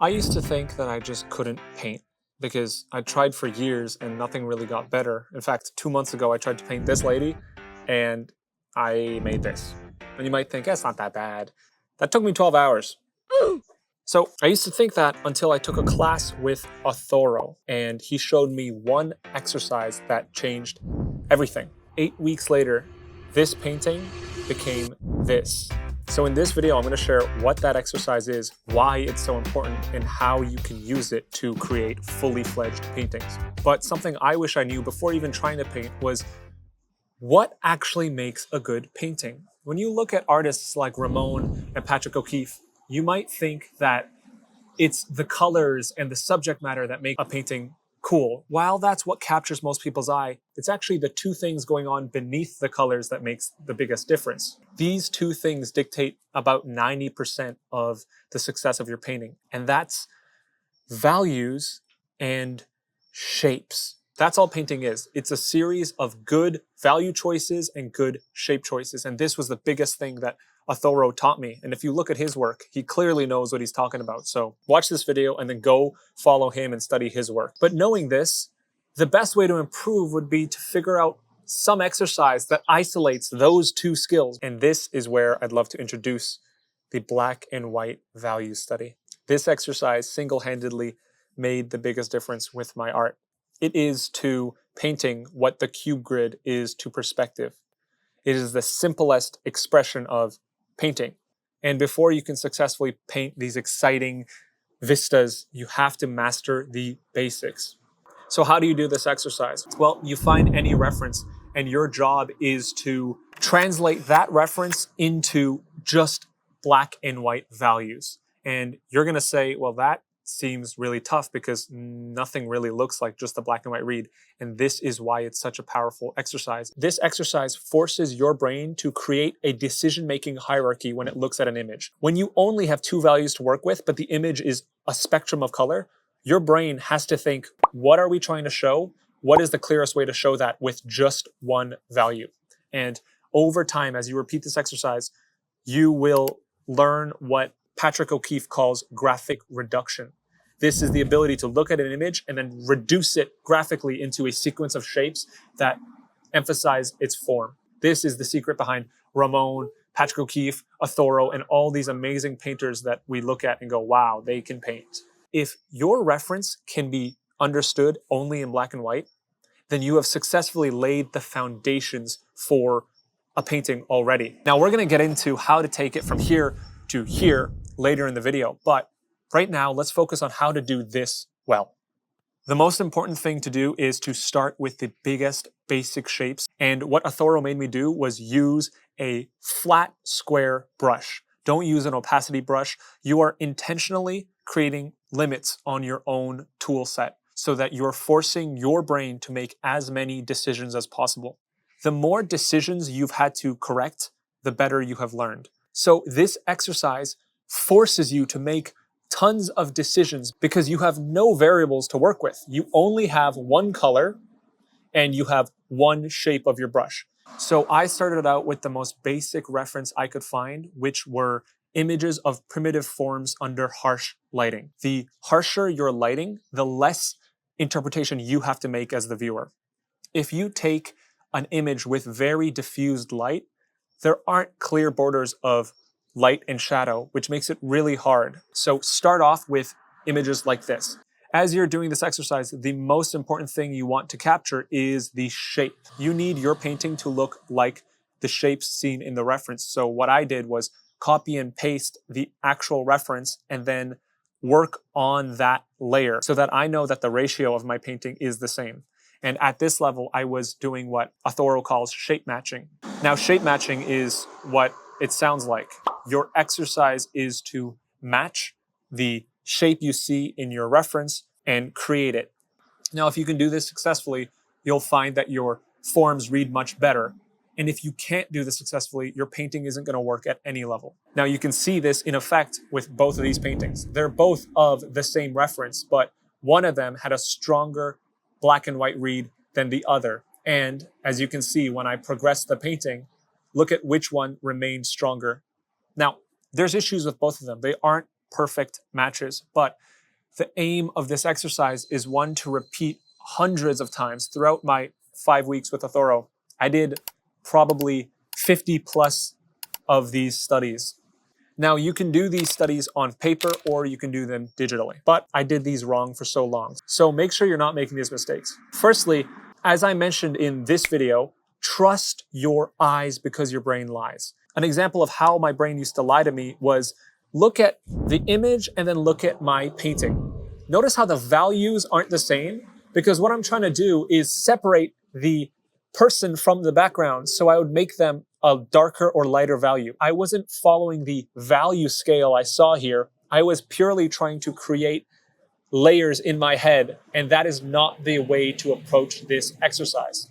I used to think that I just couldn't paint because I tried for years and nothing really got better. In fact, 2 months ago, I tried to paint this lady and I made this. And you might think, that's not that bad. That took me 12 hours. So I used to think that until I took a class with Authoro and he showed me one exercise that changed everything. 8 weeks later, this painting became this. So in this video, I'm going to share what that exercise is, why it's so important, and how you can use it to create fully fledged paintings. But something I wish I knew before even trying to paint was what actually makes a good painting. When you look at artists like Ramon and Patrick O'Keefe, you might think that it's the colors and the subject matter that make a painting cool. While that's what captures most people's eye, it's actually the two things going on beneath the colors that makes the biggest difference. These two things dictate about 90% of the success of your painting, and that's values and shapes. That's all painting is. It's a series of good value choices and good shape choices. And this was the biggest thing that Authoro taught me. And if you look at his work, he clearly knows what he's talking about. So watch this video and then go follow him and study his work. But knowing this, the best way to improve would be to figure out some exercise that isolates those two skills. And this is where I'd love to introduce the black and white value study. This exercise single-handedly made the biggest difference with my art. It is to painting what the cube grid is to perspective. It is the simplest expression of painting. And before you can successfully paint these exciting vistas, you have to master the basics. So how do you do this exercise? Well, you find any reference and your job is to translate that reference into just black and white values. And you're going to say, well, that seems really tough because nothing really looks like just the black and white read. And this is why it's such a powerful exercise. This exercise forces your brain to create a decision-making hierarchy when it looks at an image. When you only have two values to work with, but the image is a spectrum of color, your brain has to think, what are we trying to show? What is the clearest way to show that with just one value? And over time, as you repeat this exercise, you will learn what Patrick O'Keefe calls graphic reduction. This is the ability to look at an image and then reduce it graphically into a sequence of shapes that emphasize its form. This is the secret behind Ramon, Patrick O'Keefe, Authoro, and all these amazing painters that we look at and go, wow, they can paint. If your reference can be understood only in black and white, then you have successfully laid the foundations for a painting already. Now we're going to get into how to take it from here to here later in the video, but right now let's focus on how to do this well. The most important thing to do is to start with the biggest basic shapes. And what Authoro made me do was use a flat square brush. Don't use an opacity brush. You are intentionally creating limits on your own tool set so that you're forcing your brain to make as many decisions as possible. The more decisions you've had to correct, the better you have learned. So this exercise forces you to make tons of decisions because you have no variables to work with. You only have one color and you have one shape of your brush. So I started out with the most basic reference I could find, which were images of primitive forms under harsh lighting. The harsher your lighting, the less interpretation you have to make as the viewer. If you take an image with very diffused light, there aren't clear borders of light and shadow, which makes it really hard. So start off with images like this. As you're doing this exercise, the most important thing you want to capture is the shape. You need your painting to look like the shapes seen in the reference. So what I did was copy and paste the actual reference and then work on that layer so that I know that the ratio of my painting is the same. And at this level, I was doing what Authoro calls shape matching. Now, shape matching is what it sounds like. Your exercise is to match the shape you see in your reference and create it. Now, if you can do this successfully, you'll find that your forms read much better. And if you can't do this successfully, your painting isn't going to work at any level. Now, you can see this in effect with both of these paintings. They're both of the same reference, but one of them had a stronger black and white read than the other. And as you can see, when I progress the painting, look at which one remained stronger. Now, there's issues with both of them. They aren't perfect matches. But the aim of this exercise is one to repeat hundreds of times throughout my 5 weeks with Authoro. I did probably 50 plus of these studies. Now, you can do these studies on paper or you can do them digitally, but I did these wrong for so long. So make sure you're not making these mistakes. Firstly, as I mentioned in this video, trust your eyes because your brain lies. An example of how my brain used to lie to me was look at the image and then look at my painting. Notice how the values aren't the same because what I'm trying to do is separate the person from the background, so I would make them a darker or lighter value. I wasn't following the value scale I saw here. I was purely trying to create layers in my head, and that is not the way to approach this exercise.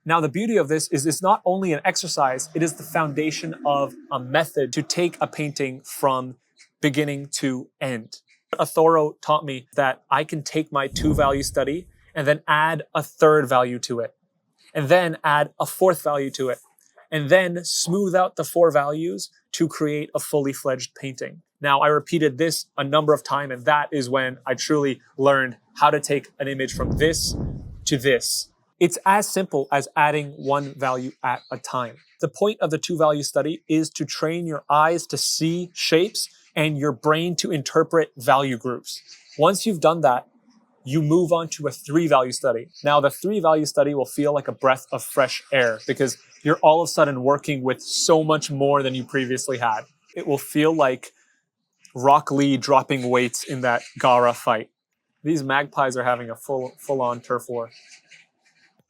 Now, the beauty of this is it's not only an exercise, it is the foundation of a method to take a painting from beginning to end. Authoro taught me that I can take my 2-value study and then add a 3rd value to it, and then add a 4th value to it, and then smooth out the 4 values to create a fully fledged painting. Now, I repeated this a number of times, and that is when I truly learned how to take an image from this to this. It's as simple as adding 1 value at a time. The point of the 2-value study is to train your eyes to see shapes and your brain to interpret value groups. Once you've done that, you move on to a 3-value study. Now, the 3-value study will feel like a breath of fresh air because you're all of a sudden working with so much more than you previously had. It will feel like Rock Lee dropping weights in that Gara fight. These magpies are having a full-on turf war.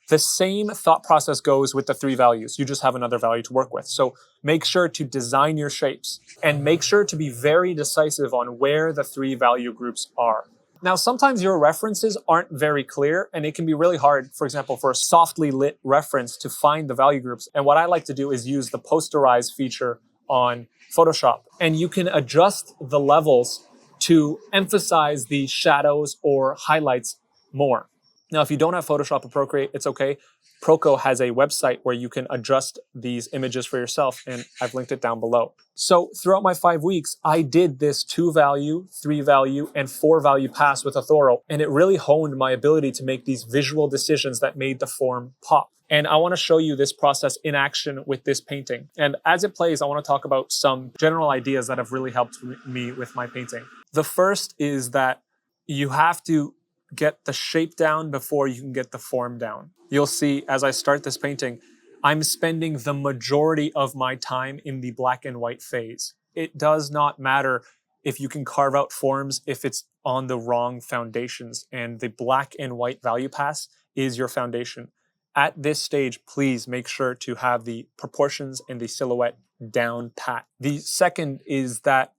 The same thought process goes with the 3 values. You just have another value to work with. So make sure to design your shapes and make sure to be very decisive on where the 3 value groups are. Now, sometimes your references aren't very clear and it can be really hard, for example, for a softly lit reference to find the value groups. And what I like to do is use the posterize feature on Photoshop. And you can adjust the levels to emphasize the shadows or highlights more. Now, if you don't have Photoshop or Procreate, it's okay. Proco has a website where you can adjust these images for yourself, and I've linked it down below. So throughout my 5 weeks, I did this 2-value, 3-value, and 4-value pass with Authoro, and it really honed my ability to make these visual decisions that made the form pop. And I want to show you this process in action with this painting. And as it plays, I want to talk about some general ideas that have really helped me with my painting. The first is that you have to get the shape down before you can get the form down. You'll see as I start this painting, I'm spending the majority of my time in the black and white phase. It does not matter if you can carve out forms if it's on the wrong foundations, and the black and white value pass is your foundation. At this stage, please make sure to have the proportions and the silhouette down pat. The second is that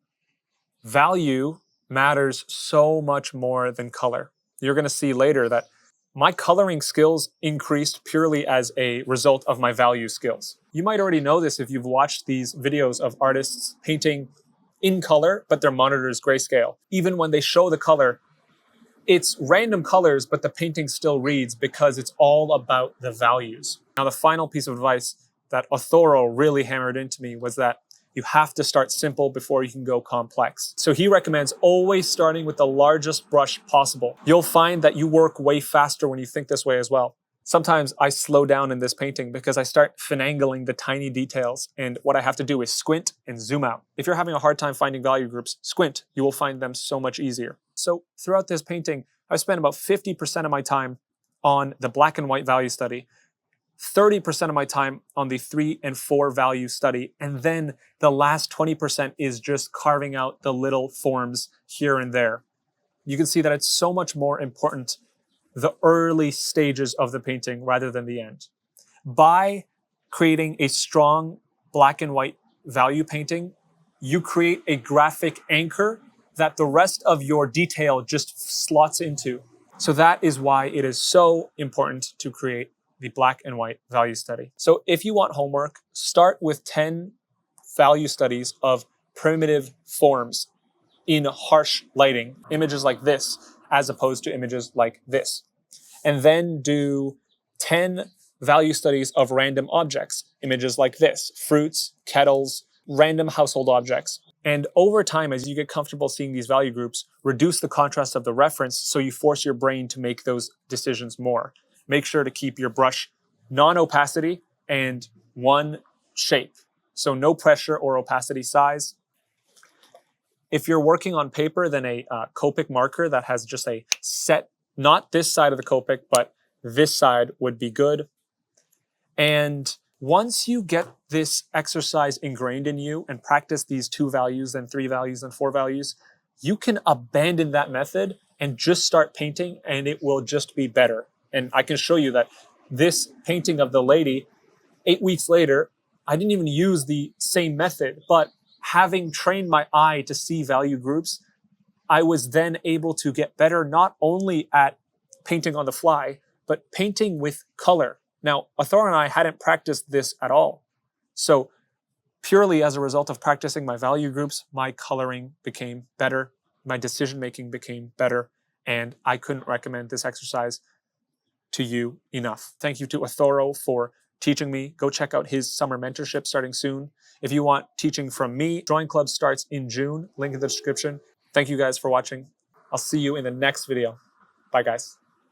value matters so much more than color. You're going to see later that my coloring skills increased purely as a result of my value skills. You might already know this if you've watched these videos of artists painting in color, but their monitor is grayscale. Even when they show the color, it's random colors, but the painting still reads because it's all about the values. Now, the final piece of advice that Authoro really hammered into me was that you have to start simple before you can go complex. So he recommends always starting with the largest brush possible. You'll find that you work way faster when you think this way as well. Sometimes I slow down in this painting because I start finagling the tiny details, and what I have to do is squint and zoom out. If you're having a hard time finding value groups, squint. You will find them so much easier. So throughout this painting, I spent about 50% of my time on the black and white value study, 30% of my time on the 3 and 4 value study, and then the last 20% is just carving out the little forms here and there. You can see that it's so much more important the early stages of the painting rather than the end. By creating a strong black and white value painting, you create a graphic anchor that the rest of your detail just slots into. So that is why it is so important to create the black and white value study. So if you want homework, start with 10 value studies of primitive forms in harsh lighting, images like this, as opposed to images like this. And then do 10 value studies of random objects, images like this, fruits, kettles, random household objects. And over time, as you get comfortable seeing these value groups, reduce the contrast of the reference so you force your brain to make those decisions more. Make sure to keep your brush non-opacity and one shape. So no pressure or opacity size. If you're working on paper, then a Copic marker that has just a set, not this side of the Copic, but this side would be good. And once you get this exercise ingrained in you and practice these 2 values, then 3 values, and 4 values, you can abandon that method and just start painting, and it will just be better. And I can show you that this painting of the lady, 8 weeks later, I didn't even use the same method, but having trained my eye to see value groups, I was then able to get better not only at painting on the fly, but painting with color. Now, Athora and I hadn't practiced this at all. So purely as a result of practicing my value groups, my coloring became better, my decision-making became better, and I couldn't recommend this exercise to you enough. Thank you to Athoro for teaching me. Go check out his summer mentorship starting soon. If you want teaching from me, Drawing Club starts in June, link in the description. Thank you guys for watching. I'll see you in the next video. Bye guys.